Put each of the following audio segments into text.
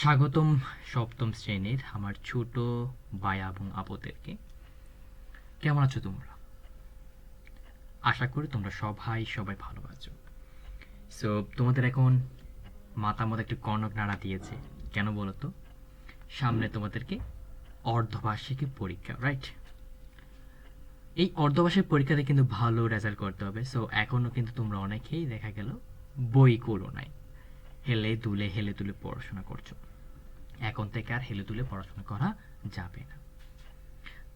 স্বাগতম সপ্তম শ্রেণীর আমার ছোট ভাই এবং আপুদেরকে। কেমন আছো তোমরা? আশা করি তোমরা সবাই ভালো আছো। সো তোমাদের এখন মাথার মধ্যে একটু কনক নাড়া দিয়েছে, কেন বলো তো? সামনে তোমাদেরকে অর্ধবার্ষিকী পরীক্ষা, রাইট? এই অর্ধবার্ষিক পরীক্ষাতে কিন্তু ভালো রেজাল্ট করতে হবে। সো এখনো কিন্তু তোমরা অনেকেই দেখা গেল বই করো নাই, হেলে দুলে পড়াশোনা করছো। এখন থেকে আর হেলে দুলে পড়াশোনা করা যাবে না।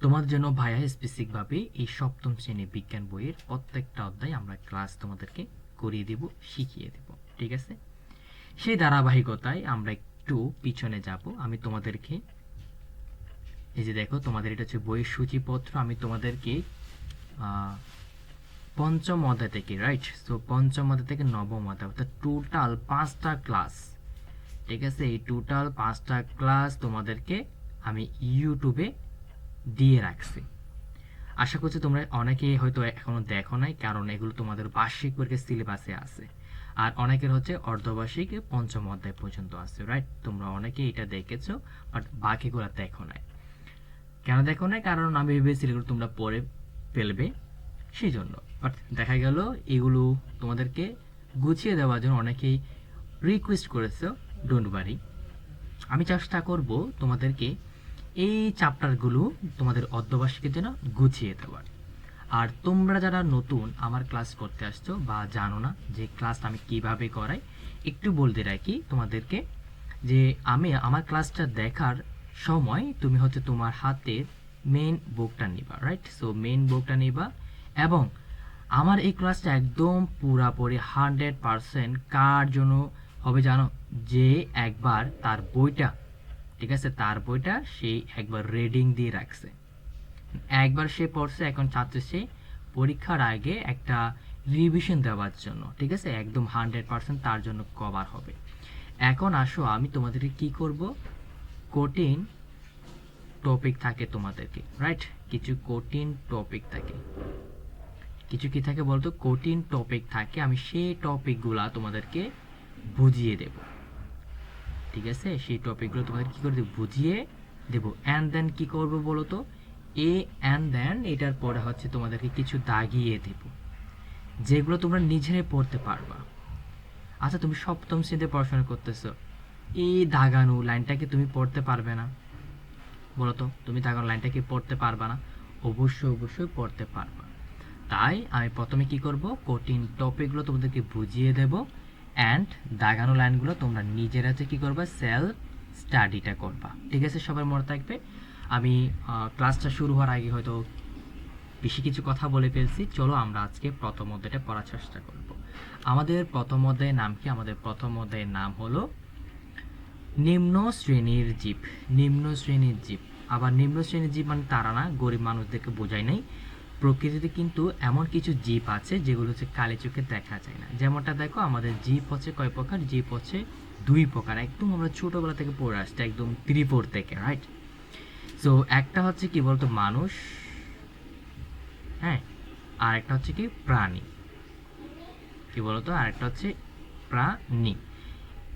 তোমাদের জন্য ভাইয়া স্পেসিফিকভাবে এই সপ্তম শ্রেণী বিজ্ঞান বইয়ের প্রত্যেকটা অধ্যায় আমরা ক্লাস তোমাদেরকে করিয়ে দেব, শিখিয়ে দেব, ঠিক আছে? সেই ধারাবাহিকতায় আমরা একটু পিছনে যাব। আমি তোমাদেরকে এই যে দেখো, তোমাদের এটা হচ্ছে বইয়ের সূচিপত্র। আমি তোমাদেরকে পঞ্চম অধ্যায় থেকে, রাইট? সো পঞ্চম অধ্যায় থেকে নবম অধ্যায়, অর্থাৎ টোটাল 5টা ক্লাস, ঠিক আছে? এই টোটাল 5টা ক্লাস তোমাদেরকে আমি ইউটিউবে দিয়ে রাখছি। আশা করছি তোমরা অনেকেই হয়তো এখনো দেখো নাই, কারণ এগুলো তোমাদের বার্ষিক পরীক্ষার সিলেবাসে আছে। আর অনেকের হচ্ছে অর্ধবার্ষিক পঞ্চম অধ্যায় পর্যন্ত আছে, রাইট? তোমরা অনেকেই এটা দেখেছো, বাট বাকিগুলো দেখো নাই। কেন দেখো নাই? কারণ আমি ভেবেছি এগুলো তোমরা পড়ে ফেলবে, সেই জন্য। বাট দেখা গেল এগুলো তোমাদেরকে গুছিয়ে দেওয়ার জন্য অনেকেই রিকোয়েস্ট করেছো। ডোন্ট ওয়ারি, আমি চেষ্টা করব তোমাদেরকে এই চ্যাপ্টারগুলো তোমাদের অর্ধবার্ষিকের জন্য গুছিয়ে দেওয়ার। আর তোমরা যারা নতুন আমার ক্লাস করতে আসছো বা জানো না যে ক্লাসটা আমি কিভাবে করাই, একটু বলতে রাখি তোমাদেরকে যে আমি আমার ক্লাসটা দেখার সময় তুমি হচ্ছে তোমার হাতে মেইন বুকটা নিবা, রাইট? সো মেইন বুকটা নিবা, এবং আমার এই ক্লাসটা একদম পুরাপুরি 100% কার জন্য হবে জানো? যে একবার তার বইটা, ঠিক আছে, তার বইটা সে একবার রিডিং দিয়ে রাখছে, একবার সে পড়ছে, এখন চাচ্ছে সে পরীক্ষার আগে একটা রিভিশন দেওয়ার জন্য, ঠিক আছে? একদম 100% তার জন্য কভার হবে। এখন আসো, আমি তোমাদেরকে কি করব, কঠিন টপিক থাকে তোমাদেরকে, রাইট? কিছু কঠিন টপিক থাকে, কিছু কি থাকে বলতো? কঠিন টপিক থাকে। আমি সেই টপিকগুলা তোমাদেরকে বুঝিয়ে দেব, ঠিক আছে? সেই টপিকগুলো তোমাদের কি করে দেব? বুঝিয়ে দেব। অ্যান্ড দেন কি করবো বলো তো? অ্যান্ড দেন এটার পরে হচ্ছে তোমাদেরকে কিছু দাগিয়ে দেব, যেগুলো তোমরা নিজেরাই পড়তে পারবা। আচ্ছা, তুমি সপ্তম শ্রেণীতে পড়াশোনা করতেছো, এই দাগানো লাইনটাকে তুমি পড়তে পারবে না? বলো তো, তুমি দাগানো লাইনটাকে পড়তে পারবা না? অবশ্যই পড়তে পারবা। তাই আমি প্রথমে কি করব, কঠিন টপিকগুলো তোমাদেরকে বুঝিয়ে দেব, অ্যান্ড দাগানো লাইনগুলো তোমরা নিজেরা হচ্ছে কি করবা, সেলফ স্টাডিটা করবা, ঠিক আছে? সবার মনে থাকবে। আমি ক্লাসটা শুরু হওয়ার আগে হয়তো বেশি কিছু কথা বলে ফেলছি। চলো আমরা আজকে প্রথম অধ্যায়টা পড়ার চেষ্টা করব। আমাদের প্রথম অধ্যায়ের নাম কি? আমাদের প্রথম অধ্যায়ের নাম হলো নিম্ন শ্রেণীর জীব। নিম্ন শ্রেণীর জীব। আবার নিম্ন শ্রেণীর জীব মানে তারা না, গরিব মানুষদেরকে বোঝায় নাই। প্রকৃতিতে কিন্তু এমন কিছু জীব আছে যেগুলো হচ্ছে কালি চোখে দেখা যায় না। যেমনটা দেখো, আমাদের জীব হচ্ছে কয় প্রকার? জীব হচ্ছে 2 প্রকার। একদম আমরা ছোটবেলা থেকে পড়ে আসছি, একদম 3-4 থেকে, রাইট? সো একটা হচ্ছে কি বলতো, মানুষ, হ্যাঁ, আর একটা হচ্ছে কি প্রাণী, কি বলতো, আর একটা হচ্ছে প্রাণী।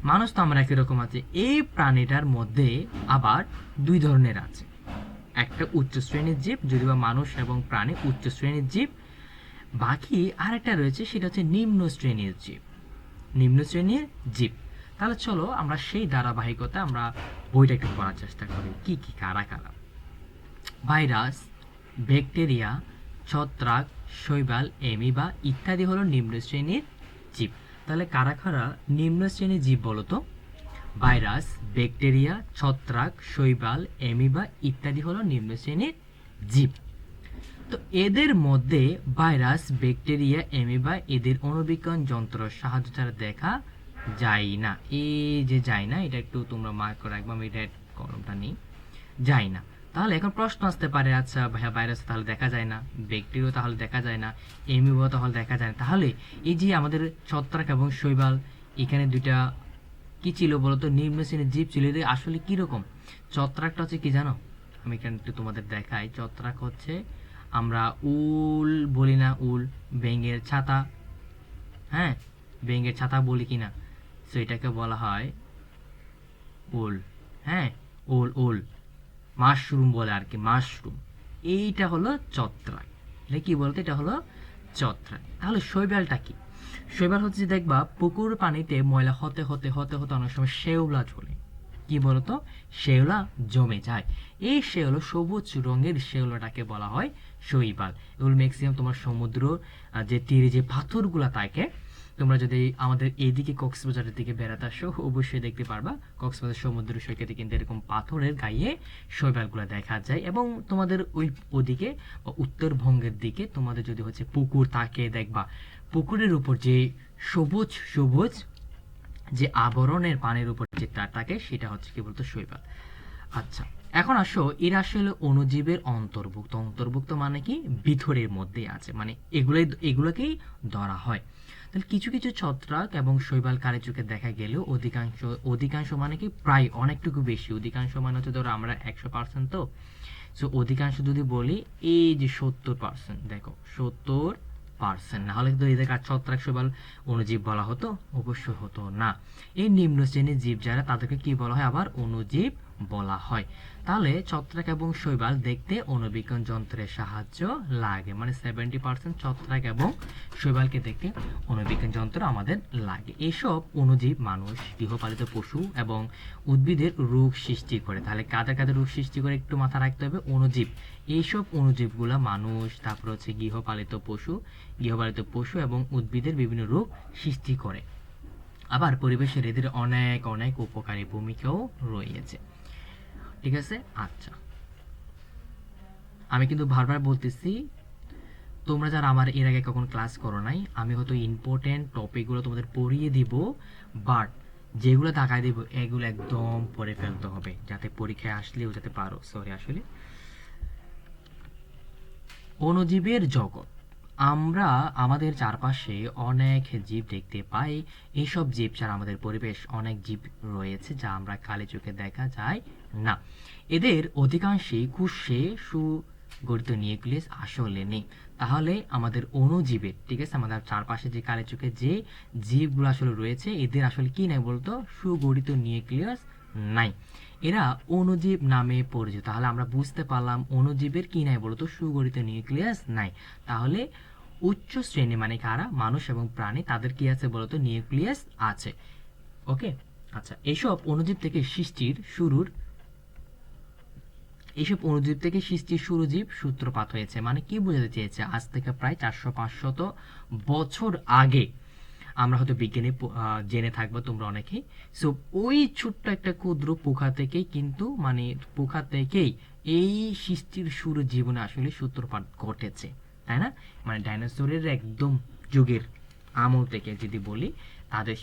মানুষ তো আমরা একই রকম আছে। এই প্রাণীটার মধ্যে আবার 2 ধরনের আছে। একটা উচ্চ শ্রেণীর জীব, যদিও বা মানুষ এবং প্রাণী উচ্চ শ্রেণীর জীব। বাকি আরেকটা রয়েছে, সেটা হচ্ছে নিম্ন শ্রেণীর জীব। নিম্ন শ্রেণীর জীব। তাহলে চলো আমরা সেই ধারাবাহিকতা আমরা বইটা একটু পড়ার চেষ্টা করি। কি কি, কারা কারা? ভাইরাস, ব্যাকটেরিয়া, ছত্রাক, শৈবাল, এমিবা ইত্যাদি হলো নিম্ন শ্রেণীর জীব। তাহলে কারা কারা নিম্ন শ্রেণীর জীব বলো তো? ভাইরাস, ব্যাকটেরিয়া, ছত্রাক, শৈবাল, এমিবা ইত্যাদি হলো নিম্ন শ্রেণীর জীব। তো এদের মধ্যে ভাইরাস, ব্যাকটেরিয়া, এমিবা এদের অণুবীক্ষণ যন্ত্র সাহায্য ছাড়া দেখা যায় না। এই যে যায় না, এটা একটু তোমরা মার্ক করে রাখবা, আমি রেড কলমটা নিই। যায় না। তাহলে এখন প্রশ্ন আসতে পারে, আচ্ছা ভাইয়া ভাইরাস তাহলে দেখা যায় না, ব্যাকটেরিয়া তাহলে দেখা যায় না, এমিবা তাহলে দেখা যায় না, তাহলে এই যে আমাদের ছত্রাক এবং শৈবাল, এখানে দুইটা কি ছিল বলতো? নিম্ন শ্রেণীর জীব ছিল। এদের আসলে কিরকম? ছত্রাকটা হচ্ছে কি জানো? আমি এখানে একটু তোমাদের দেখাই। ছত্রাক হচ্ছে, আমরা উল বলি না, উল, ব্যাঙের ছাতা, হ্যাঁ, ব্যাঙের ছাতা বলি কিনা? সো এটাকে বলা হয় ওল, হ্যাঁ, ওল ওল মাশরুম বলে আর কি, মাশরুম। এইটা হলো ছত্রাক। এটা কি বলতো, এটা হলো ছত্রাক। তাহলে শৈবালটা কি? শৈবাল হচ্ছে যে দেখবা পুকুর পানিতে ময়লা হতে হতে হতে হতে অনেক সময় শ্যাওলা ঝরে, কি বলতো, শ্যাওলা জমে যায়। এই শ্যাওলা, সবুজ রঙের শ্যাওলাটাকে বলা হয় শৈবাল। এগুলো ম্যাক্সিমাম তোমার সমুদ্র যে তীরে যে পাথরগুলা থাকে, তোমরা যদি আমাদের এইদিকে কক্সবাজারের দিকে বেড়াতে আসো অবশ্যই দেখতে পারবা কক্সবাজার সমুদ্র সৈকতে কিন্তু এরকম পাথরের গায়ে শৈবালগুলো দেখা যায়। এবং তোমাদের ওই ওদিকে উত্তরবঙ্গের দিকে তোমাদের যদি হচ্ছে পুকুর থাকে, দেখবা পুকুরের উপর যে সবুজ সবুজ যে আবরণের পানির উপর যে তার থাকে, সেটা হচ্ছে কি বলতো শৈবাল। আচ্ছা, এখন আসো এরা আসলে অণুজীবের অন্তর্ভুক্ত। অন্তর্ভুক্ত মানে কি, ভিতরের মধ্যে আছে, মানে এগুলোকেই ধরা হয়। তাহলে কিছু কিছু ছত্রাক এবং শৈবাল কালো চোখে দেখা গেলেও অধিকাংশ অধিকাংশ মানে কি প্রায় অনেকটুকু বেশি, অধিকাংশ মানে হচ্ছে ধরো আমরা 100% তো, সো অধিকাংশ যদি বলি এই যে 70%, দেখো 70%, না হলে কিন্তু এদের ছত্রাক শৈবাল অণুজীব বলা হতো? অবশ্য হতো না। এই নিম্ন শ্রেণীর জীব যারা, তাদেরকে কি বলা হয় আবার, অণুজীব বলা হয়। তাহলে ছত্রাক এবং শৈবাল দেখতে অণুবীক্ষণ যন্ত্রের সাহায্য লাগে, মানে 70% ছত্রাক এবং শৈবালকে দেখতে অণুবীক্ষণ যন্ত্র আমাদের লাগে। এসব অণুজীব মানুষ, গৃহপালিত পশু এবং উদ্ভিদের রোগ সৃষ্টি করে। তাহলে কাদের কাদের রোগ সৃষ্টি করে একটু মাথা রাখতে হবে, অণুজীব। এইসব অণুজীবগুলা মানুষ, তারপর হচ্ছে গৃহপালিত পশু এবং উদ্ভিদের বিভিন্ন রোগ সৃষ্টি করে। আবার পরিবেশের এদের অনেক অনেক উপকারী ভূমিকাও রয়েছে। ঠিক আছে? আচ্ছা, আমি কিন্তু বারবার বলতেছি, তোমরা যারা আমার এর আগে কখন ক্লাস করো নাই, আমি হয়তো ইম্পর্টেন্ট টপিকগুলো তোমাদের পড়িয়ে দিব, বাট যেগুলো তাকায় দিব এগুলো একদম পড়ে ফেলতে হবে, যাতে পরীক্ষায় আসলেও যাতে পারো। সরি, আসলে অণুজীবের জগৎ। আমরা আমাদের চারপাশে অনেক জীব দেখতে পাই। এইসব জীব ছাড়া আমাদের পরিবেশ অনেক জীব রয়েছে যা আমরা খালি চোখে দেখা যায় না। এদের অধিকাংশই কোষে সুগঠিত নিউক্লিয়াস আসলে নেই। তাহলে আমাদের অণুজীবের, ঠিক আছে, আমাদের চারপাশে যে কালো চোখে যে জীবগুলো আসলে রয়েছে, এদের আসলে কি নাই বলতো, সুগঠিত নিউক্লিয়াস নাই। এরা অণুজীব নামে পরিচিত। তাহলে আমরা বুঝতে পারলাম অণুজীবের কি নাই বলতো, সুগঠিত নিউক্লিয়াস নাই। তাহলে উচ্চ শ্রেণী মানে কারা, মানুষ এবং প্রাণী, তাদের কি আছে বলতো, নিউক্লিয়াস আছে। ওকে, আচ্ছা, এইসব অণুজীব থেকে সৃষ্টির শুরুজীব সূত্রপাত হয়েছে। মানে কি বোঝাতে চেয়েছে, আজ থেকে প্রায় 400-500 বছর আগে, আমরা হয়তো বিজ্ঞানে জেনে থাকবো তোমরা অনেকেই। সো ওই ছোট্ট একটা ক্ষুদ্র পোকা থেকেই কিন্তু, মানে পোকা থেকেই এই সৃষ্টির শুরু জীবনে আসলে সূত্রপাত ঘটেছে, তাই না? মানে ডাইনোসরের একদম যুগের আমল থেকে যদি বলি, তাদের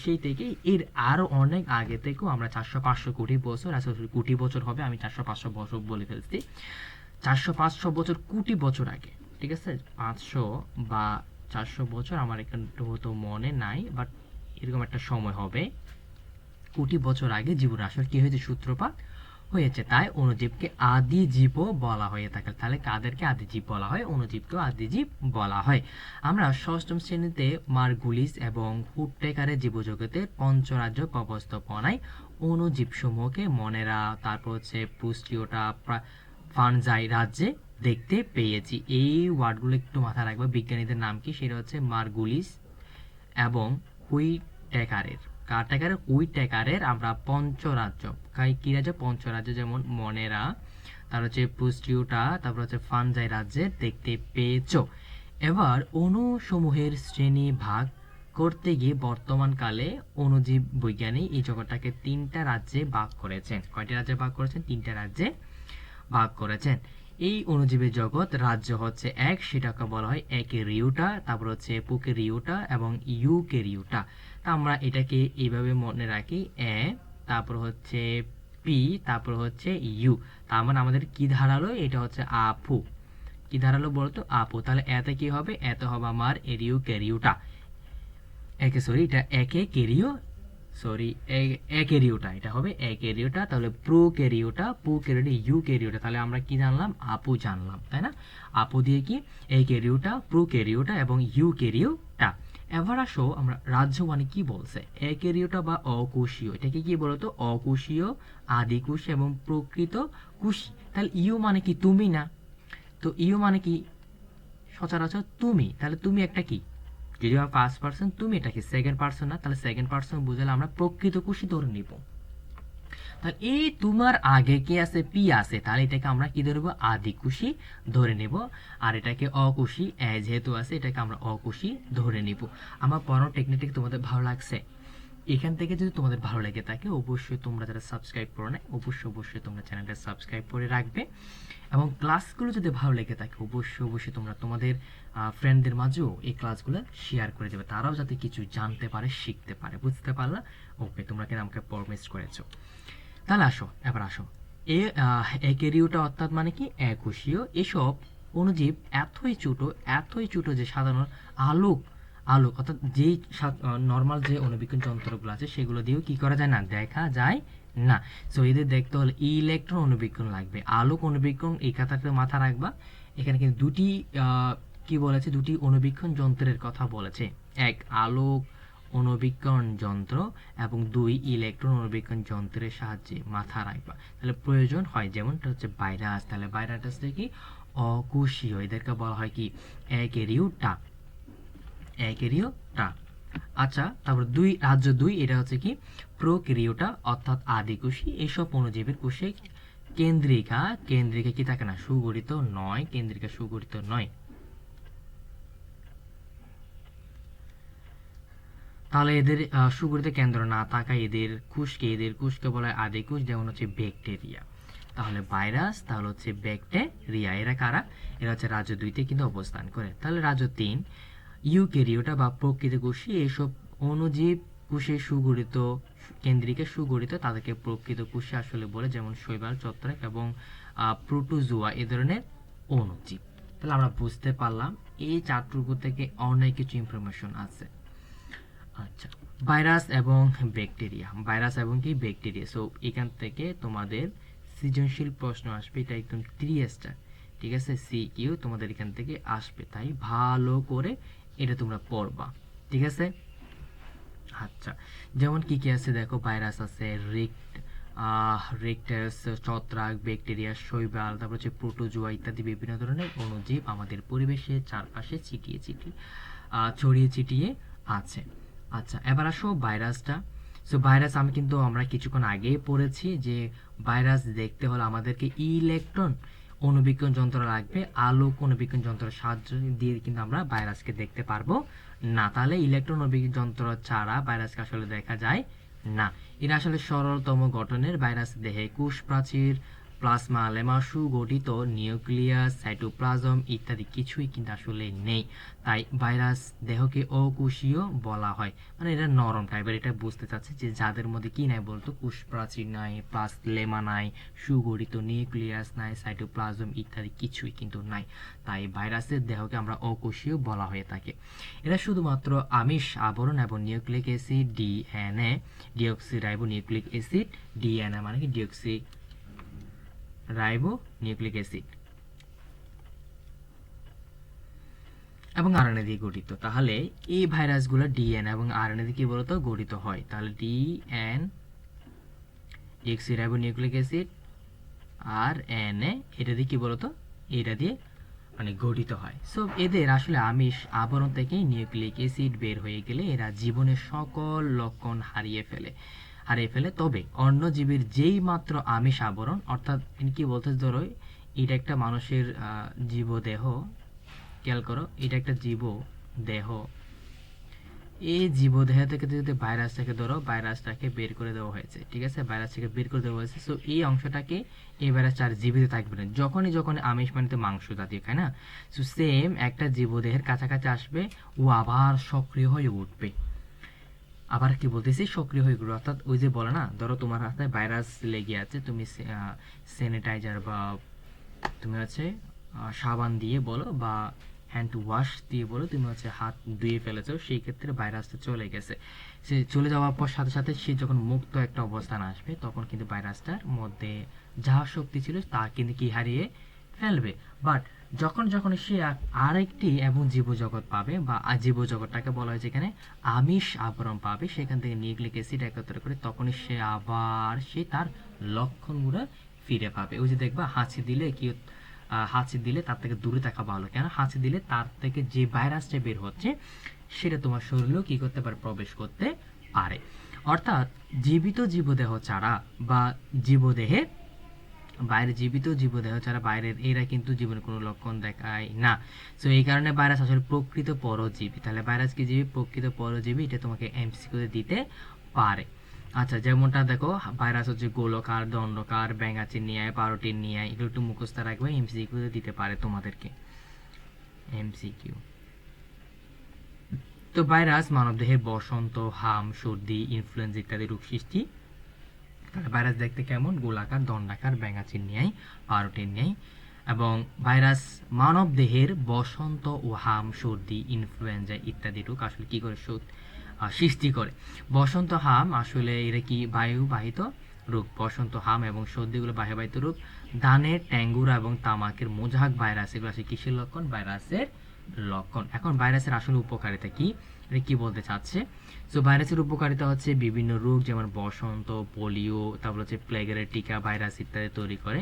সেই থেকে এর আরো অনেক আগে থেকেও আমরা 400-500 কোটি বছর, আসলে কোটি বছর হবে, আমি 400-500 বছর বলে ফেলছি, 400-500 বছর, কোটি বছর আগে, ঠিক আছে, 500 বা 400 বছর আমার একটু হয়তো মনে নাই, বাট এরকম একটা সময় হবে, কোটি বছর আগে জীবন আসলে কি হয়েছে, সূত্রপাত হয়েছে। তাই অণুজীবকে আদিজীবও বলা হয়ে থাকে। তাহলে কাদেরকে আদিজীব বলা হয়, অণুজীবকেও আদিজীব বলা হয়। আমরা ষষ্ঠম শ্রেণীতে মার্গুলিস এবং হুট্টেকারের জীবজগতের পঞ্চরাজ্য ব্যবস্থাপনায় অণুজীবসমূহকে মনেরা, তারপর হচ্ছে পুস্টিওটা, ফানজাই রাজ্যে দেখতে পেয়েছি। এই ওয়ার্ডগুলো একটু মাথায় রাখবে, বিজ্ঞানীদের নাম কি, সেটা হচ্ছে মার্গুলিস এবং হুইটেকারের। হুইটেকারের আমরা পঞ্চরাজ্য, কি রাজ্য, পঞ্চরাজ্য, যেমন মনেরা, তার হচ্ছে পুস্টিওটা, তারপর হচ্ছে ফানজাই রাজ্যে দেখতে পেয়েছো। এবার অণুসমূহের শ্রেণী ভাগ করতে গিয়ে বর্তমানকালে অণুজীব বিজ্ঞানী এই জগৎটাকে 3টা রাজ্যে ভাগ করেছেন। কয়টি রাজ্যে ভাগ করেছেন? 3টা রাজ্যে ভাগ করেছেন। এই অণুজীবের জগৎ রাজ্য হচ্ছে এক, সেটাকে বলা হয় একেরিওটা, তারপর হচ্ছে প্রোক্যারিওটা এবং ইউক্যারিওটা। তা আমরা এটাকে এইভাবে মনে রাখি, এ, তারপর হচ্ছে পি, তারপর হচ্ছে ইউ। তার মানে আমাদের কি ধারালো, এটা হচ্ছে আপু। কি ধারালো বলতো, আপু। তাহলে এতে কি হবে, এতে হবে আমার এরিওক্যারিওটা, এটা একেরিওটা, এটা হবে একেরিওটা। তাহলে প্রোক্যারিওটা, ইউক্যারিওটা। তাহলে আমরা কি জানলাম, আপু জানলাম, তাই না? আপু দিয়ে কি, একেরিওটা, প্রোক্যারিওটা এবং ইউক্যারিওটা। এবার আসো আমরা রাজ্য মানে কি বলছে, একেরিওটা বা অকোষীয়, এটাকে কি বলতো, অকোষীয়, আদিকোষ এবং প্রকৃত কোষী। তাহলে ইউ মানে কি, তুমি না? তো ইউ মানে কি সচরাচর তুমি, তাহলে তুমি একটা কি, যদি আমার ফার্স্ট পার্সন, তুমি এটা কি সেকেন্ড পার্সন না? তাহলে সেকেন্ড পার্সন বুঝালে আমরা প্রকৃত কোষী ধরে নিব। তাহলে এই তোমার আগে কি আছে, পি আছে, তাহলে এটাকে আমরা কি ধরবো, আদিকোষী ধরে নেব। আর এটাকে অকোষী যেহেতু আছে, এটাকে আমরা অকোষী ধরে নিব। আমার পড়ানোর টেকনিকটা তোমাদের ভালো লাগছে? এখান থেকে যদি তোমাদের ভালো লেগে থাকে, অবশ্যই তোমরা যারা সাবস্ক্রাইব করো না, অবশ্যই তোমরা চ্যানেলটা সাবস্ক্রাইব করে রাখবে। এবং ক্লাসগুলো যদি ভালো লেগে থাকে, অবশ্যই তোমরা তোমাদের ফ্রেন্ডদের মাঝেও এই ক্লাসগুলো শেয়ার করে দেবে, তারাও যাতে কিছু জানতে পারে, শিখতে পারে। বুঝতে পারলা? ওকে, তোমরা কিন্তু আমাকে প্রমিস করেছো। তাহলে আসো, এবার আসো, একেরিওটা অর্থাৎ মানে কি, একোষীয়। এসব অণুজীব এতই ছোট যে সাধারণ আলোক আলোক অর্থাৎ যেই নর্মাল যে অণুবীক্ষণ যন্ত্রগুলো আছে সেগুলো দিয়েও কি করা যায় না, দেখা যায় না। সো এদের দেখতে হলে ইলেকট্রন অণুবীক্ষণ লাগবে। আলোক অণুবীক্ষণ এই কথাটা মাথা রাখবা। এখানে কিন্তু দুটি কি বলেছে, দুটি অণুবীক্ষণ যন্ত্রের কথা বলেছে। এক আলোক অণুবীক্ষণ যন্ত্র এবং দুই ইলেকট্রন অণুবীক্ষণ যন্ত্রের সাহায্যে, মাথা রাখবা। তাহলে প্রয়োজন হয়, যেমনটা হচ্ছে ভাইরাস, তাহলে ভাইরাসটা কি অকোষীয়, এদেরকে বলা হয় কি একেরিওটা। আচ্ছা, তারপর রাজ্য 2, এটা হচ্ছে কি প্রোক্যারিওটা অর্থাৎ আদিকোষী। এসব অণুজীবের কোষে কেন্দ্রিকা কি থাকে না, সুগঠিত নয়, কেন্দ্রিকা সুগঠিত নয়। তাহলে এদের সুগঠিত কেন্দ্র না থাকা এদের কোষকে বলা হয় আদিকোষ, যেমন হচ্ছে ব্যাকটেরিয়া। তাহলে ভাইরাস, তাহলে হচ্ছে ব্যাকটেরিয়া, এরা কারা? এরা হচ্ছে রাজ্য 2তে কিন্তু অবস্থান করে। তাহলে রাজ্য 3 ইউক্যারিওটা বা প্রকৃত কোষী। এসব অণুজীব কোষে সুগঠিত, কেন্দ্রিকে সুগঠিত, তাদেরকে প্রকৃত কোষী আসলে বলে, যেমন শৈবাল, ছত্রাক এবং প্রোটোজোয়া এ ধরনের অণুজীব। তাহলে আমরা বুঝতে পারলাম এই চারটুকু থেকে অনেক কিছু ইনফরমেশন আছে। আচ্ছা, ভাইরাস এবং ব্যাকটেরিয়া। সো এখান থেকে তোমাদের সৃজনশীল প্রশ্ন আসবে, এটা একদম 3 স্টার, ঠিক আছে? সিকিউ তোমাদের এখান থেকে আসবে, তাই ভালো করে এটা তোমরা পড়বা, ঠিক আছে? আচ্ছা, যেমন কি কি আছে দেখো, ভাইরাস আছে, রেক্টাস, ছত্রাক, ব্যাকটেরিয়া, শৈবাল, তারপর হচ্ছে প্রোটোজোয়া ইত্যাদি বিভিন্ন ধরনের অণুজীব আমাদের পরিবেশের চারপাশে ছড়িয়ে ছিটিয়ে আছে। আচ্ছা, এবার আসো ভাইরাসটা। সো ভাইরাস আমরা কিছুক্ষণ আগেই পড়েছি যে ভাইরাস দেখতে হলে আমাদেরকে ইলেকট্রন অণুবীক্ষণ যন্ত্র লাগবে। আলোক অণুবীক্ষণ যন্ত্রের সাহায্য দিয়ে কিন্তু আমরা ভাইরাসকে দেখতে পারবো না। তাহলে ইলেকট্রন অণুবীক্ষণ যন্ত্র ছাড়া ভাইরাসকে আসলে দেখা যায় না। এরা আসলে সরলতম গঠনের। ভাইরাস দেহে কোষ প্রাচীর, প্লাজমা, লেমা, সুগঠিত নিউক্লিয়াস, সাইটোপ্লাজম ইত্যাদি কিছুই কিন্তু আসলে নেই। তাই ভাইরাস দেহকে অকোষীয় বলা হয়। মানে এটা নরম টাইপের, এটা বুঝতে চাচ্ছে যে যাদের মধ্যে কি নাই বলতো, কোষ প্রাচীর নাই, লেমা নাই, সুগঠিত নিউক্লিয়াস নাই, সাইটোপ্লাজম ইত্যাদি কিছুই কিন্তু নাই। তাই ভাইরাসের দেহকে আমরা অকোষীয় বলা হয়ে থাকে। এরা শুধুমাত্র আমিষ আবরণ এবং nucleic acid, DNA, deoxyribo nucleic acid, DNA মানে কি ডিঅক্সি রাইবো নিউক্লিক অ্যাসিড এবং আরএনএ দিয়ে গঠিত। তাহলে এই ভাইরাসগুলো ডিএনএ এবং আরএনএ দিয়ে কি বলতো গঠিত হয়। তাহলে ডিএন, ডিঅক্সিরাইবো নিউক্লিক অ্যাসিড, আর এনএ, এটা দিয়ে কি বলতো, এটা দিয়ে মানে গঠিত হয়। সো এদের আসলে আমিষ আবরণ থেকে নিউক্লিক অ্যাসিড বের হয়ে গেলে এরা জীবনের সকল লক্ষণ হারিয়ে ফেলে। তবে অন্য জীবের যেই মাত্র আমিষ আবরণ, অর্থাৎ কি বলতে, ধরো এটা একটা মানুষের জীবদেহ, খেয়াল করো, এটা একটা জীবদেহ। এই জীবদেহ থেকে যদি ভাইরাসটাকে ধরো, ভাইরাসটাকে বের করে দেওয়া হয়েছে, ঠিক আছে? ভাইরাসটাকে বের করে দেওয়া হয়েছে। সো এই অংশটাকে এই ভাইরাসটা আর জীবিত থাকবে না। যখনই আমিষ মানে তো মাংস জাতীয় খায় না, সো সেম একটা জীবদেহের কাছাকাছি আসবে, ও আবার সক্রিয় হয়ে উঠবে। আবার কি বলতেছি, সক্রিয় হয়ে উঠবে, অর্থাৎ ওই যে বলে না, ধরো তোমার হাতে ভাইরাস লেগে আছে, তুমি স্যানিটাইজার বা তুমি হচ্ছে সাবান দিয়ে বলো বা হ্যান্ড ওয়াশ দিয়ে বলো, তুমি হচ্ছে হাত ধুয়ে ফেলেছো, সেই ক্ষেত্রে ভাইরাসটা চলে গেছে। সে চলে যাওয়ার পর সাথে সাথে সে যখন মুক্ত একটা অবস্থান আসবে, তখন কিন্তু ভাইরাসটার মধ্যে যা শক্তি ছিল তা কিন্তু কি হারিয়ে ফেলবে। বাট যখন যখন সে আরেকটি এবং জীবজগৎ পাবে বা জীবজগৎটাকে বলা হয়েছে এখানে আমিষ আবরণ পাবে, সেখান থেকে নিউক্লিক অ্যাসিড একত্র করে তখনই সে আবার তার লক্ষণগুলো ফিরে পাবে। ওই যে দেখবা হাঁচি দিলে হাঁচি দিলে তার থেকে দূরে থাকা ভালো, কেন হাঁচি দিলে তার থেকে যে ভাইরাসটা বের হচ্ছে সেটা তোমার শরীরেও কি করতে পারে, প্রবেশ করতে পারে। অর্থাৎ জীবিত জীবদেহ ছাড়া বা জীবদেহে বাইরে জীবিত জীবদেহ ছাড়া বাইরের এরা কিন্তু জীবনের কোনো লক্ষণ দেখায় না। সো এই কারণে ভাইরাস আসলে প্রকৃত পরজীবী। তাহলে ভাইরাস কি জীবী? প্রকৃত পরজীবী। এটা তোমাকে এমসিকিউতে দিতে পারে। আচ্ছা, যেমনটা দেখো ভাইরাস হচ্ছে গোলকার, দণ্ডকার, ব্যাঙাচি নিয়ে পাউরুটির নিয়ে, এগুলো একটু মুখস্থ রাখবে, এমসিকিউতে দিতে পারে তোমাদেরকে এমসিকিউ। তো ভাইরাস মানবদেহে বসন্ত, হাম, সর্দি, ইনফ্লুয়েঞ্জা ইত্যাদি রোগ সৃষ্টি। তাহলে ভাইরাস দেখতে কেমন? গোলাকার, দণ্ডাকার, ব্যাঙাচির ন্যায়, পাউরুটির ন্যায়। এবং ভাইরাস মানব দেহের বসন্ত ও হাম, সর্দি, ইনফ্লুয়েঞ্জা ইত্যাদি রোগ আসলে কি করে সৃষ্টি করে। বসন্ত, হাম আসলে এরা কি বায়ুবাহিত রোগ। বসন্ত, হাম এবং সর্দিগুলো বায়ুবাহিত রোগ। ধানের ট্যাঙ্গুরা এবং তামাকের মোজাক ভাইরাস, এগুলো আসলে কিসের লক্ষণ? ভাইরাসের লক্ষণ। এখন ভাইরাসের আসলে উপকারিতা কি, এটা কি বলতে চাচ্ছে? সো ভাইরাসের উপকারিতা হচ্ছে বিভিন্ন রোগ যেমন বসন্ত, পোলিও, তারপর হচ্ছে প্লেগের টিকা ভাইরাস ইত্যাদি তৈরি করে।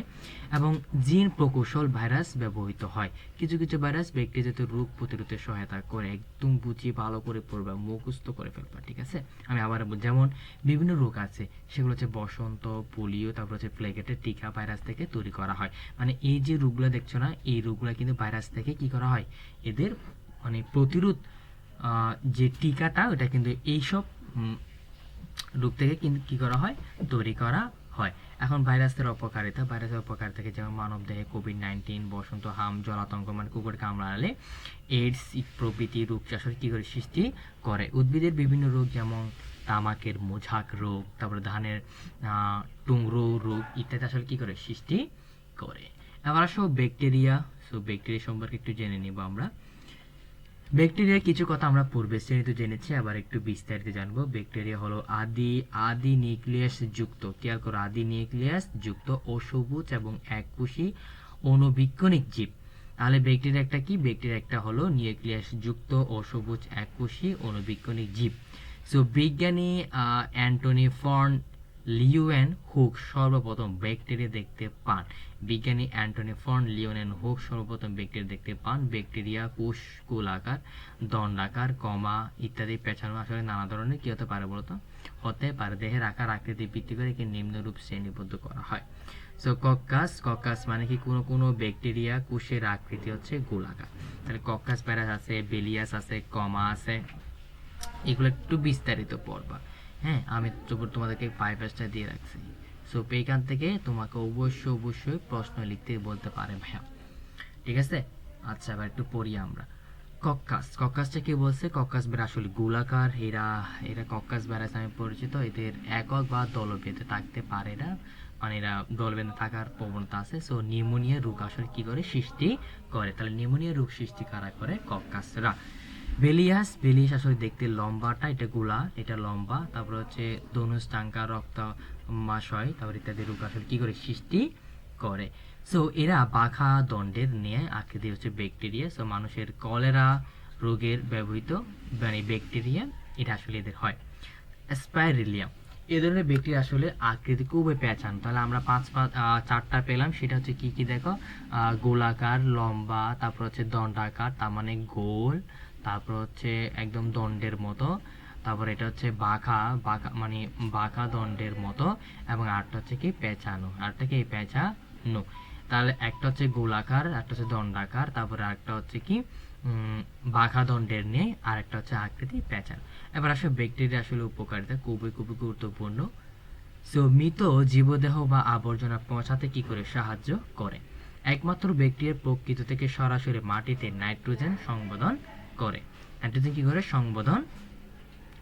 এবং জিন প্রকৌশল ভাইরাস ব্যবহৃত হয়। কিছু কিছু ভাইরাস ব্যাকটেরিয়াজাত রোগ প্রতিরোধে সহায়তা করে। একদম বুঝিয়ে ভালো করে পড়বা, মুখস্থ করে ফেলবা, ঠিক আছে? আমি আবার যেমন বিভিন্ন রোগ আছে সেগুলো হচ্ছে বসন্ত, পোলিও, তারপর হচ্ছে প্লেগেটের টিকা ভাইরাস থেকে তৈরি করা হয়। মানে এই যে রোগগুলো দেখছো না, এই রোগগুলো কিন্তু ভাইরাস থেকে কি করা হয়, এদের মানে প্রতিরোধ যে টিকাটা ওটা কিন্তু এইসব রোগ থেকে কিন্তু কি করা হয়, তৈরি করা হয়। এখন ভাইরাসের অপকারিতা, ভাইরাসের অপকারিতা যেমন মানব দেহে কোভিড-19, বসন্ত, হাম, জলাতঙ্ক মানে কুকুর কামড়ালে, এইডস প্রভৃতি রোগ আসলে কি করে সৃষ্টি করে। উদ্ভিদের বিভিন্ন রোগ যেমন তামাকের মোজাক রোগ, তারপরে ধানের টুংরো রোগ ইত্যাদি আসলে কি করে সৃষ্টি করে। এবার আসো ব্যাকটেরিয়া। সো ব্যাকটেরিয়া সম্পর্কে একটু জেনে নিব আমরা। ব্যাকটেরিয়ার কিছু কথা আমরা পূর্বে শ্রেণীতে জেনেছি, আবার একটু বিস্তারিত জানবো। ব্যাকটেরিয়া হলো আদি নিউক্লিয়াস যুক্ত, খেয়াল করো, আদি নিউক্লিয়াস যুক্ত অসবুজ এবং এককোষী অণুবীক্ষণিক জীব। তাহলে ব্যাকটেরিয়া একটা কি? ব্যাকটেরিয়া একটা হলো নিউক্লিয়াস যুক্ত অসবুজ এককোষী অণুবীক্ষণিক জীব। সো বিজ্ঞানী অ্যান্টনি ফন লিওয়েন হুক সর্বপ্রথম ব্যাকটেরিয়া দেখতে পান। বিজ্ঞানী অ্যান্টনি ফন লিওনেন হুক সর্বপ্রথম ব্যাকটেরিয়া দেখতে পান। ব্যাকটেরিয়া কোষ গোলাকার, দণ্ডাকার, কমা ইত্যাদি পেঁচানো আসলে নানা ধরনের কি হতে পারে বলতো, হতে পারে। দেহের আকার আকৃতি ভিত্তি করে একে নিম্নরূপ শ্রেণীবদ্ধ করা হয়। সো কক্কাস মানে কি? কোনো ব্যাকটেরিয়া কোষের আকৃতি হচ্ছে গোলাকার। তাহলে কক্কাস প্যারাস আছে, বেলিয়াস আছে, কমা আছে, এগুলো একটু বিস্তারিত পড়বা। হ্যাঁ, আমি তোমাদেরকে 5 দিয়ে রাখছি। সো এইখান থেকে তোমাকে অবশ্যই প্রশ্ন লিখতে বলতে পারে ভাইয়া, ঠিক আছে? আচ্ছা, এবার একটু পড়ি আমরা। কক্কাসটা কি বলছে? কক্কাস বেড়া আসলে গোলাকার। এরা কক্কাস বেড়াস নামে পরিচিত। এদের একক বা দলবেঁধে থাকতে পারে না, মানে এরা দলবেঁধে থাকার প্রবণতা আছে। সো নিউমোনিয়া রোগ আসলে কি করে সৃষ্টি করে? তাহলে নিউমোনিয়া রোগ সৃষ্টি কারা করে? কক্কাসরা। বেলিয়াস আসলে দেখতে লম্বাটা, এটা গোলা, এটা লম্বা। তারপর হচ্ছে ধনুষ্টাঙ্কা, রক্তমাশয়, তারপর ইত্যাদি রোগ আসলে কি করে সৃষ্টি করে। সো এরা বাঘা দণ্ডের নিয়ে আকৃতি হচ্ছে ব্যাকটেরিয়া। সো মানুষের কলেরা রোগের ব্যবহৃত মানে ব্যাকটেরিয়া, এটা আসলে এদের হয়। স্পাইরেলিয়াম, এ ধরনের ব্যাকটেরিয়া আসলে আকৃতি খুবই পেঁচানো। তাহলে আমরা 4টা পেলাম, সেটা হচ্ছে কি কি দেখো, গোলাকার, লম্বা, তারপর হচ্ছে দণ্ডাকার, তার মানে গোল, তারপর হচ্ছে একদম দণ্ডের মতো, তারপর এটা হচ্ছে বাঁকা মানে বাঁকা দণ্ডের মতো, এবং আরেকটা হচ্ছে কি পেঁচানো, আরেকটা কি পেঁচানো। তাহলে একটা হচ্ছে গোলাকার, একটা হচ্ছে দণ্ডাকার, তারপরে আরেকটা হচ্ছে কি বাঁকা দণ্ডের নিয়ে, আর একটা হচ্ছে আকৃতি পেঁচানো। এবার আসলে ব্যাকটেরিয়া আসলে উপকারিতা খুবই গুরুত্বপূর্ণ। সো মৃত জীবদেহ বা আবর্জনা পচাতে কি করে সাহায্য করে? একমাত্র ব্যাকটেরিয়া প্রকৃত থেকে সরাসরি মাটিতে নাইট্রোজেন সংবধন করে। নাইট্রোজেন কি করে সংবধন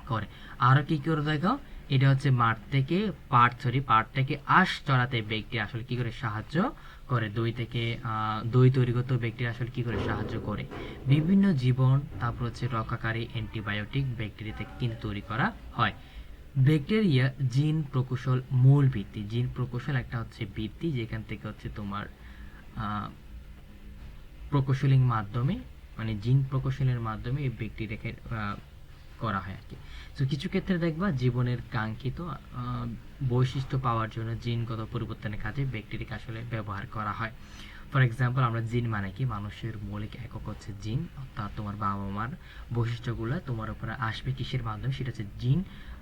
করে? আরো কি করে দেখো, এটা হচ্ছে পাট থেকে আঁশ চড়াতে ব্যাকটেরিয়া আসলে কি করে সাহায্য করে? দই তৈরি করতে ব্যাকটেরিয়া আসলে কি করে সাহায্য করে? বিভিন্ন জীবন, তারপর হচ্ছে রক্ষাকারী অ্যান্টিবায়োটিক ব্যাকটেরিয়া থেকে কিন্তু তৈরি করা হয়। ব্যাকটেরিয়া জিন প্রকৌশল মূল ভিত্তি। জিন প্রকৌশল একটা হচ্ছে ভিত্তি, যেখান থেকে হচ্ছে তোমার প্রকৌশলীর মাধ্যমে, মানে জিন প্রকৌশলের মাধ্যমে এই ব্যাকটেরিয়াকে করা হয় আর কি। তো কিছু ক্ষেত্রে দেখবা জীবনের কাঙ্ক্ষিত বৈশিষ্ট্য পাওয়ার জন্য জিনগত পরিবর্তনের কাজে ব্যাকটেরিয়াকে আসলে ব্যবহার করা হয়। ফর এক্সাম্পল, আমরা জিন মানে কি, মানুষের মৌলিক একক হচ্ছে জিন, অর্থাৎ তোমার বাবা মার বৈশিষ্ট্যগুলো তোমার উপরে আসবে কিসের মাধ্যমে, সেটা হচ্ছে জিন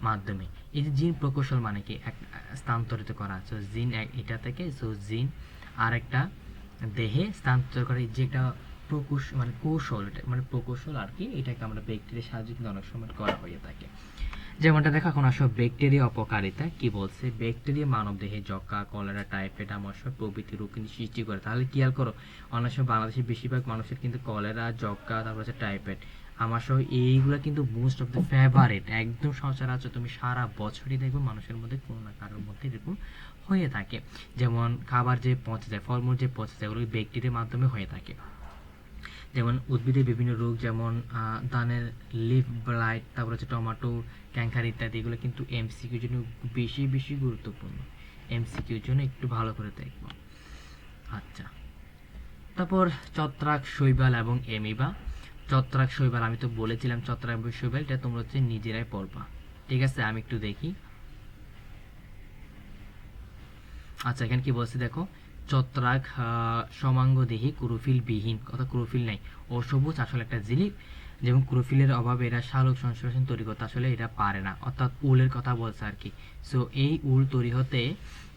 মাধ্যমে। এই যে জিন প্রকৌশল মানে কি, এক স্থানান্তরিত করা, সো জিন এটা থেকে, সো জিন আরেকটা দেহে স্থানান্তর করে, যেটা প্রকৌশল মানে কৌশল, এটা মানে প্রকৌশল আর কি, এটাকে আমরা ব্যাকটেরিয়ার সাহায্যে কিন্তু অনেক সময় করা হয়ে থাকে। যেমনটা দেখো, এখন আসো ব্যাকটেরিয়া অপকারিতা কি বলছে। ব্যাকটেরিয়া মানবদেহে যক্ষ্মা, কলেরা, টাইফয়েড, আমাশয় প্রভৃতি রোগ কিন্তু সৃষ্টি করে। তাহলে খেয়াল করো, অনেক সময় বাংলাদেশের বেশিরভাগ মানুষের কিন্তু কলেরা, যক্ষ্মা, তারপর হচ্ছে টাইফয়েড, আমাশয়, এইগুলো কিন্তু মোস্ট অফ দ্য ফেভারিট, একদম সচরাচর তুমি সারা বছরই দেখবে মানুষের মধ্যে কোনো না কারোর মধ্যে এরকম হয়ে থাকে। যেমন খাবার যে পচে যায়, ফলমূল যে পচে যায়, ওগুলো ব্যাকটেরিয়ার মাধ্যমে হয়ে থাকে। যেমন উদ্ভিদের বিভিন্ন রোগ, যেমন ধানের লিফ ব্লাইট, তারপর হচ্ছে টমেটো ক্যাঙ্কার ইত্যাদি, এগুলো কিন্তু এমসিকিউর জন্য বেশি বেশি গুরুত্বপূর্ণ। এমসিকিউর জন্য একটু ভালো করে দেখব। আচ্ছা, তারপর ছত্রাক, শৈবাল এবং এমিবা। ছত্রাক, শৈবাল আমি তো বলেছিলাম, ছত্রাক এবং শৈবাল এটা তোমরা হচ্ছে নিজেরাই পড়বা, ঠিক আছে। আমি একটু দেখি। আচ্ছা, এখানে কি বলছে দেখো, ছত্রাক সমাঙ্গদেহী ক্লোরোফিল বিহীন, অর্থাৎ ক্লোরোফিল নাই, অসবুজ আসলে একটা জীব, যেমন ক্লোরোফিলের অভাবে এরা সালোক সংশ্লেষণ তৈরি করতে আসলে এরা পারে না, অর্থাৎ উলের কথা বলছে আর কি। সো এই উল তৈরি হতে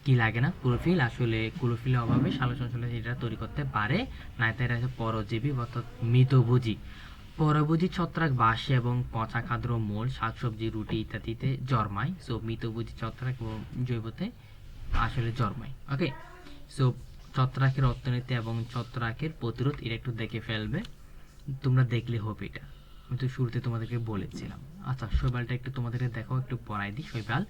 কি লাগে না, ক্লোরোফিল, আসলে ক্লোরোফিলের অভাবে সালোক সংশ্লেষণ এটা তৈরি করতে পারে না, তাই এরা পরজীবী অর্থাৎ মৃতভোজী। পরভোজী ছত্রাক বাসে এবং পচা খাদ্য, মূল, শাকসবজি, রুটি ইত্যাদিতে জন্মায়। সো মৃতভোজী ছত্রাক এবং জৈবতে আসলে জন্মায়। ওকে, সো ছত্রাকের অর্থনীতি এবং ছত্রাকের প্রতিরোধ এটা একটু দেখে ফেলবে, তোমরা দেখলে হবে। এটা আমি তো শুরুতে তোমাদেরকে বলেছিলাম। আচ্ছা, শৈবালটা একটু তোমাদেরকে দেখো, একটু পড়াই দিই। শৈবাল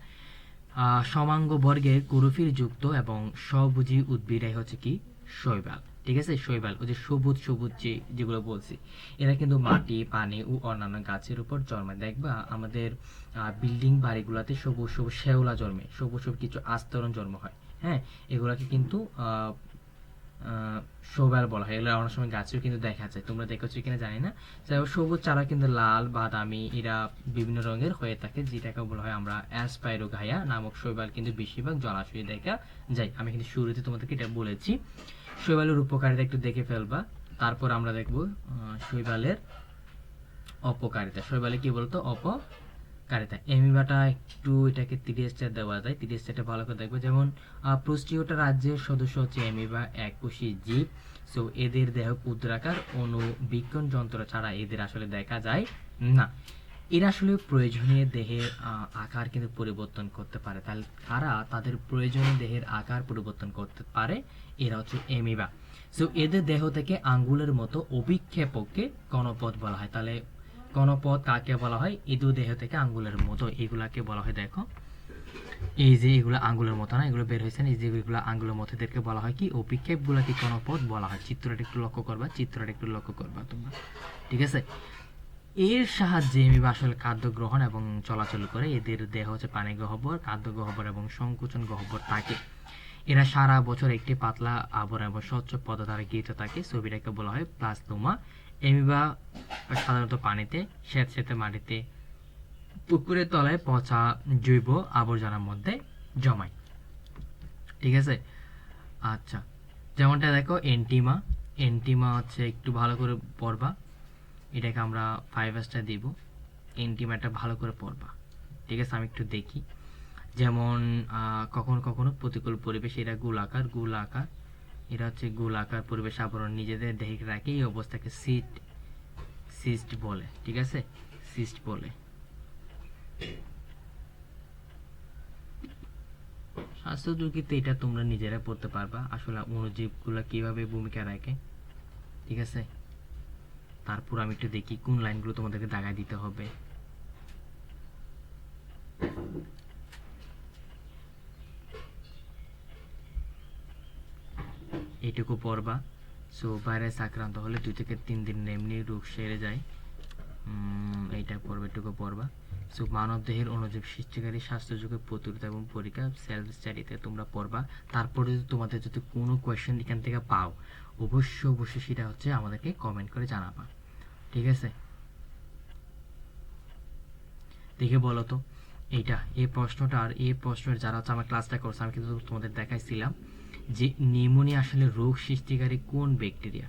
সমাঙ্গ বর্গের ক্লোরোফিল যুক্ত এবং সবুজি উদ্ভিদাই হচ্ছে কি শৈবাল, ঠিক আছে। শৈবাল ওই যে সবুজ সবুজ যেগুলো বলছি, এরা কিন্তু মাটি, পানি ও অন্যান্য গাছের উপর জন্মায়। দেখবা আমাদের বিল্ডিং বাড়িগুলোতে সবুজ সবুজ শেওলা জন্মে, সবুজ সবুজ কিছু আস্তরণ জন্ম হয়। হ্যাঁ, এগুলাকে কিন্তু শৈবাল বলা হয়। এগুলো অনেক সময় গাছেও কিন্তু দেখা যায়, তোমরা দেখেছো কিনা জানি না। সবুজ চারা কিন্তু লাল, বাদামি, এরা বিভিন্ন রঙের হয়ে থাকে, যেটাকে বলা হয় আমরা অ্যাসপাইরোগাইয়া নামক শৈবাল কিন্তু বেশিরভাগ জলাশয়ে দেখা যায়। আমি কিন্তু শুরুতে তোমাদেরকে এটা বলেছি। শৈবালের উপকারিতা একটু দেখে ফেলবা, তারপর আমরা দেখব শৈবালের অপকারিতা। শৈবালে কি বলতো অপকারিতা। এমিবাটা একটু এটাকে 30 দেওয়া যায়, 30টা ভালো করে দেখবো। যেমন প্রোস্টিওটা রাজ্যের সদস্য হচ্ছে এমিবা, এককোষী জীব। সো এদের দেহ ক্ষুদ্রাকার, অণুবীক্ষণ যন্ত্র ছাড়া এদের আসলে দেখা যায় না। এরা আসলে প্রয়োজনীয় দেহের আকার কিন্তু পরিবর্তন করতে পারে। তাহলে তারা তাদের প্রয়োজনীয় দেহের আকার পরিবর্তন করতে পারে, এরা হচ্ছে এমিবা। সো এদের দেহ থেকে আঙ্গুলের মতো অভিক্ষেপককে গণপথ বলা হয়। তাহলে গণপথ কাকে বলা হয়, এদের দেহ থেকে আঙ্গুলের মতো, এগুলাকে বলা হয়। দেখো এই যে এগুলো আঙ্গুলের মতো না, এগুলো বের হয়েছে, এই যে এগুলো আঙ্গুলের মতো, এদেরকে বলা হয় কি অভিক্ষেপগুলোকে গণপথ বলা হয়। চিত্রটা একটু লক্ষ্য করবা, চিত্রটা একটু লক্ষ্য করবা তোমরা, ঠিক আছে। এর সাহায্যে এমিবা আসলে খাদ্য গ্রহণ এবং চলাচল করে। এদের দেহ হচ্ছে পানি গহ্বর, খাদ্য গহ্বর এবং সংকোচন গহ্বর থাকে। এরা সারা বছর একটি পাতলা আবরণ এবং স্বচ্ছ পদার্থ দ্বারা গৃহীত থাকে। ছবিটাকে বলা হয় প্লাজমোমা। এমিবা সাধারণত পানিতে, স্যাঁতসেঁতে মাটিতে, পুকুরের তলায় পচা জৈব আবর্জনার মধ্যে জমায়, ঠিক আছে। আচ্ছা, যেমনটা দেখো এন্টিমা। এন্টিমা হচ্ছে একটু ভালো করে পড়বা, এটাকে আমরা 5 স্টার দিব। এন্টিমাটা ভালো করে পড়বা, ঠিক আছে। আমি একটু দেখি। যেমন কখনো কখনো প্রতিকূল পরিবেশ, এরা গোলাকার, এরা হচ্ছে গোলাকার পরিবেশ আবরণ নিজেদের দেহে রাখে, এই অবস্থাকে সিস্ট বলে, ঠিক আছে, সিস্ট বলে। স্বাস্থ্য ঝুঁকিতে এটা তোমরা নিজেরা পড়তে পারবা, আসলে অণুজীবগুলা কিভাবে ভূমিকা রাখে, ঠিক আছে। তারপর আমি একটু দেখি কোন লাইনগুলো তোমাদেরকে দাগায় দিতে হবে। এইটুকু পড়বা। সো ভাইরাস আক্রান্ত হলে 2 থেকে 3 দিন এমনি রোগ সেরে যায়। এইটা পড়বে, এটুকু পড়বা। সো মানবদেহের অণুজীব সৃষ্টিকারী স্বাস্থ্যযোগের প্রতিরোধ এবং পরীক্ষা সেলফ স্টাডিতে তোমরা পড়বা। তারপরে যদি তোমাদের যদি কোনো কোয়েশ্চেন এখান থেকে পাও, অবশ্যই সেটা হচ্ছে আমাদেরকে কমেন্ট করে জানাবা, ঠিক আছে? দেখে বলো তো এইটা, এই প্রশ্নটা আর এই প্রশ্নের যারা হচ্ছে আমার ক্লাসটা করছে, আমি কিন্তু তোমাদের দেখাইছিলাম যে নিউমোনিয়া আসলে রোগ সৃষ্টিকারী কোন ব্যাকটেরিয়া,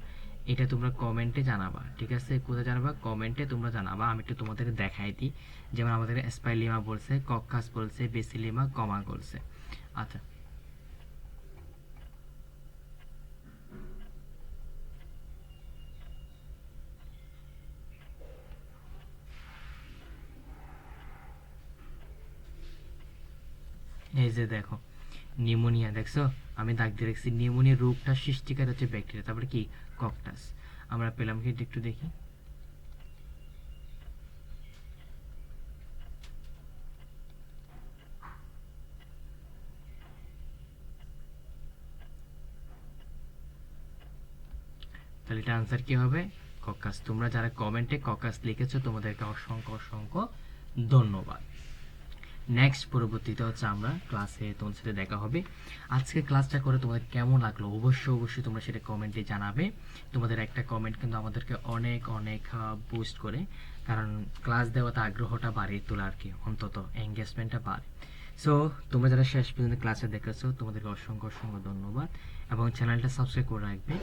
এটা তোমরা কমেন্টে জানাবা, ঠিক আছে? কোথায় জানাবা? কমেন্টে তোমরা জানাবা। আমি একটু তোমাদের দেখাই দিই। যেমন আমাদের স্পাইলিমা বলছে, কক্কাস বলছে, বেসিলিমা, কমা বলছে। আচ্ছা, এই যে দেখো নিউমোনিয়া, দেখছো আমি দাগ দিয়ে রাখছি। নিউমোনিয়া রোগটা সৃষ্টিকারী হচ্ছে ব্যাকটেরিয়া, তারপরে কি ককটাস। আমরা পেলাম কি একটু দেখি। তাহলে এটা আনসার কি হবে? ককাস। তোমরা যারা কমেন্টে ককাস লিখেছো তোমাদেরকে অসংখ্য ধন্যবাদ। নেক্সট পরবর্তীতে হচ্ছে আমরা ক্লাসে তোমাদের সাথে দেখা হবে। আজকে ক্লাসটা করে তোমাদের কেমন লাগলো অবশ্যই তোমরা সেটা কমেন্টে জানাবে। তোমাদের একটা কমেন্ট কিন্তু আমাদেরকে অনেক বুস্ট করে, কারণ ক্লাস দেওয়াতে আগ্রহটা বাড়িয়ে তোলা আর কি, অন্তত এঙ্গেজমেন্টটা বাড়ে। সো তোমরা যারা শেষ পর্যন্ত ক্লাসে দেখেছো তোমাদেরকে অসংখ্য ধন্যবাদ এবং চ্যানেলটা সাবস্ক্রাইব করে রাখবে।